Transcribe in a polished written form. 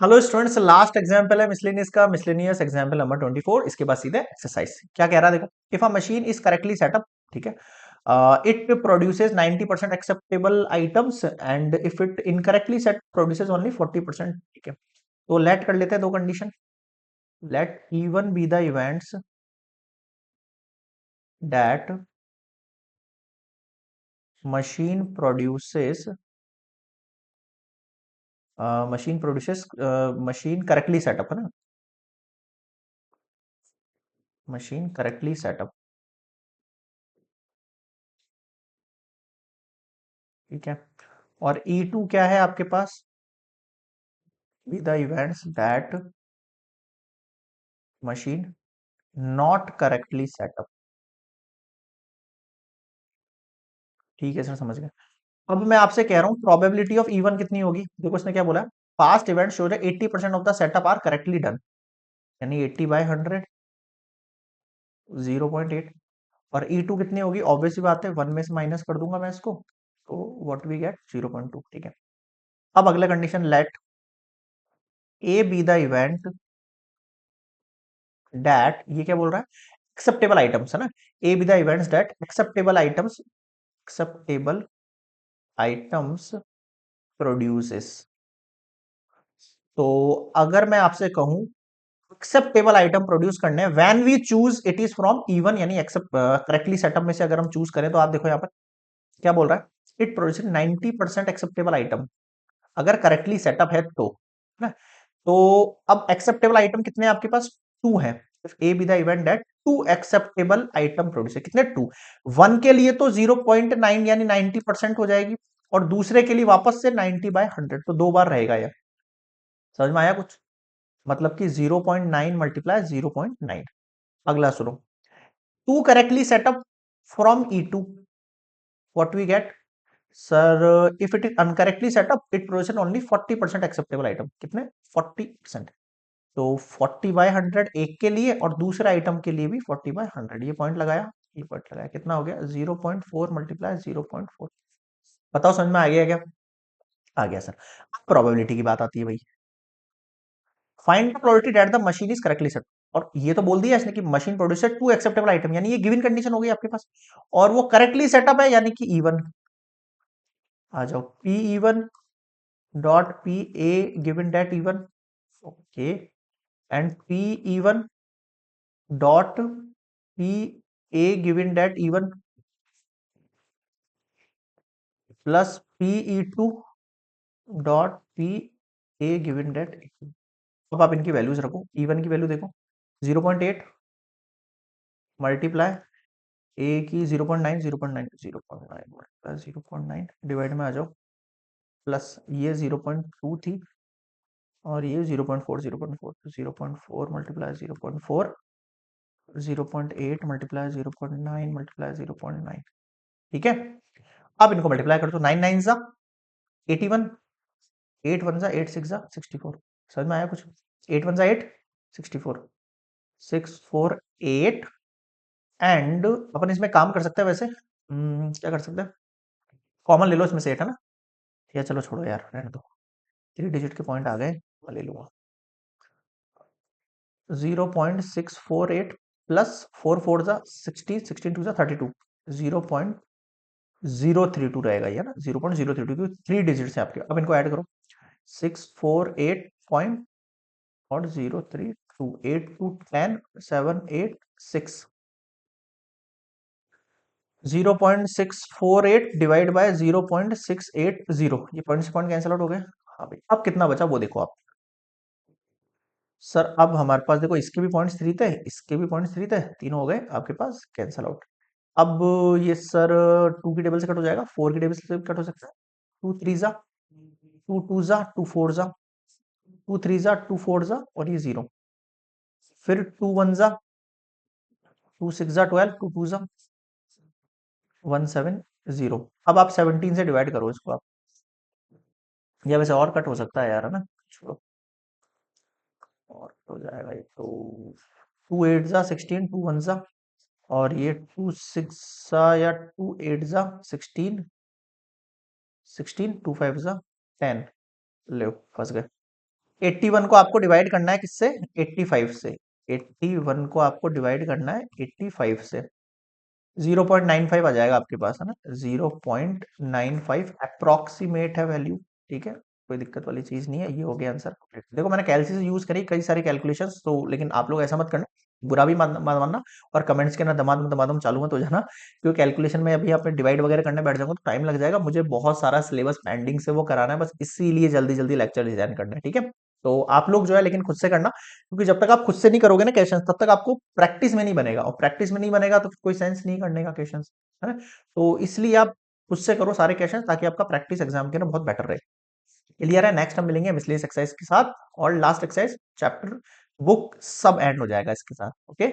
Hello students, last example है miscellaneous का, miscellaneous example number 24। इसके बाद सीधे एक्सरसाइज क्या कह रहा है देखो। If a machine is correctly setup, ठीक है, it produces 90% acceptable items and if it incorrectly set produces only 40%, ठीक है। तो लेट कर लेते हैं दो condition. Let E1 be the events that machine produces machine correctly set up, है ना, मशीन करेक्टली सेटअप, ठीक है। और E2 क्या है आपके पास, be the events that machine not correctly setup, ठीक है सर, समझ गए। अब मैं आपसे कह रहा हूं प्रोबेबिलिटी ऑफ इवन कितनी होगी। देखो इसने क्या बोला है, past event show that 80% of the setup are correctly done, यानी 80/100, 0.8। और E2 कितनी होगी, ऑब्वियस सी बात है, 1 में से माइनस कर दूंगा मैं इसको, तो व्हाट वी गेट 0.2, ठीक है। अब अगला condition, let A be the event that, ये क्या बोल रहा है, एक्सेप्टेबल आइटम्स, है ना। A be the events that acceptable items produces. तो अगर मैं आपसे कहूं एक्सेप्टेबल आइटम प्रोड्यूस करने हैं, when we choose it is from even, यानी एक्सेप्ट करेक्टली सेटअप में से अगर हम चूज करें, तो आप देखो यहाँ पर क्या बोल रहा है, इट प्रोड्यूस 90% एक्सेप्टेबल आइटम, अगर करेक्टली सेटअप है तो, है ना। तो अब एक्सेप्टेबल आइटम कितने हैं आपके पास, टू है। A be the event that two acceptable item produce है, कितने, टू। वन के लिए तो 0.9 यानी 90% हो जाएगी, और दूसरे के लिए वापस से 90/100, तो दो बार रहेगा यार। समझ में आया कुछ, मतलब कि 0.9 मल्टीप्लाई 0.9। अगला सुनो, to correctly setup from E2, what we get sir, if it is uncorrectly setup it produce only 40% acceptable item, कितने, 40%। तो 40/100 एक के लिए और दूसरे आइटम के लिए भी 40/100, ये पॉइंट लगाया, ये पॉइंट लगाया, कितना हो गया, 0.4 मल्टीप्लाई 0.4। बताओ समझ में आ गया क्या, आ गया सर। अब प्रोबेबिलिटी की बात आती है भाई, find the probability that the machine is correctly set. और ये तो बोल दिया इसने कि machine producer two acceptable item, यानी ये गिवन कंडीशन हो गई आपके पास, और वो करेक्टली सेटअप है, यानी कि इवन। आ जाओ, P even dot P A given that even, okay, and P even dot P A given that even plus P E to dot P A given that even. अब आप इनकी values रखो, even की value देखो, 0.8 multiply ए की 0.9, 0.9, 0.9 0.9 divide में आ जाओ, plus ये 0.2 थी, और ये 0.4, 0.4, 0.4 मल्टीप्लाई 0.4, 0.8 मल्टीप्लाई 0.9 मल्टीप्लाई 0.9, ठीक है। अब इनको मल्टीप्लाई कर दो, 9 9 जा 81, 8 1 जा 8 6 जा 64। समझ में आया कुछ, 8 1 जा 8, 64, 648। एंड अपन इसमें काम कर सकते हैं वैसे, क्या कर सकते हैं, कॉमन ले लो इसमें से 8, है ना, या चलो छोड़ो यार, रहने दो, 3 डिजिट के पॉइंट आ गए, मैं ले लूंगा। 0.648 प्लस 4 4 जा 60, 16 2 जा 32, 0.032 रहेगा ये ना, 0.032, 3 डिजिट है आपके। अब इनको ऐड करो, 648 पॉइंट और 032, 8 2 10 7 8 6, 0.648 डिवाइड बाय 0.680, ये पॉइंट से पॉइंट कैंसिल आउट हो गए। हाँ भाई, अब कितना बचा वो देखो आप। सर अब हमारे पास देखो, इसके भी पॉइंट्स 3 थे, इसके भी पॉइंट्स 3 थे, तीनों हो गए आपके पास कैंसिल आउट। अब ये सर 2 की टेबल से कट हो जाएगा, 4 की टेबल से कट हो सकता है, 2 3 जा 2 2 जा 2 4 जा 2 3 जा 2 4 जा, और ये 0, फिर 2 1 जा 2 6 जा 12, 2 2 जा 170। अब आप 17 से डिवाइड करो इसको आप, या वैसे और कट हो सकता है यार, है ना, छोड़ो, और हो जाएगा ये तो, 2 8 जा 16, 2 1 जा, और ये 2 6 जा या 2 8 जा 16, 16 2 5 जा 10, ले फंस गए। 81 को आपको डिवाइड करना है किससे? 85 से। 81 को आपको डिवाइड करना है 85 से। 0.95 आ जाएगा आपके पास, है ना? 0.95 अप्रोक्सीमेट है वैल्यू। ठीक है, कोई दिक्कत वाली चीज नहीं है, ये हो गया आंसर। देखो मैंने कैलसी से यूज करी कई सारी कैलकुलेशंस, तो लेकिन आप लोग ऐसा मत करना, बुरा भी मत मत मानना, और कमेंट्स के ना दमादम दमादम चालू मत हो जाना, क्योंकि कैलकुलेशन में अभी आपने डिवाइड वगैरह करने बैठ जाऊंगा तो टाइम लग जाएगा, मुझे बहुत सारा सिलेबस पेंडिंग से वो कराना है, बस इसीलिए जल्दी जल्दी लेक्चर डिजाइन करना है। ठीक है, तो आप लोग जो है लेकिन खुद से करना, क्योंकि जब तक आप खुद से नहीं करोगे ना क्वेश्चन, तब तक आपको प्रैक्टिस में नहीं बनेगा, और प्रैक्टिस में नहीं बनेगा तो फिर कोई सेंस नहीं करने का क्वेश्चन, है ना? तो इसलिए आप खुद से करो सारे क्वेश्चन, ताकि आपका प्रैक्टिस एग्जाम के ना बहुत बेटर रहे। क्लियर है? नेक्स्ट हम मिलेंगे मिसलेनियस एक्सरसाइज के साथ, और लास्ट एक्सरसाइज चैप्टर बुक सब एंड हो जाएगा इसके साथ। ओके।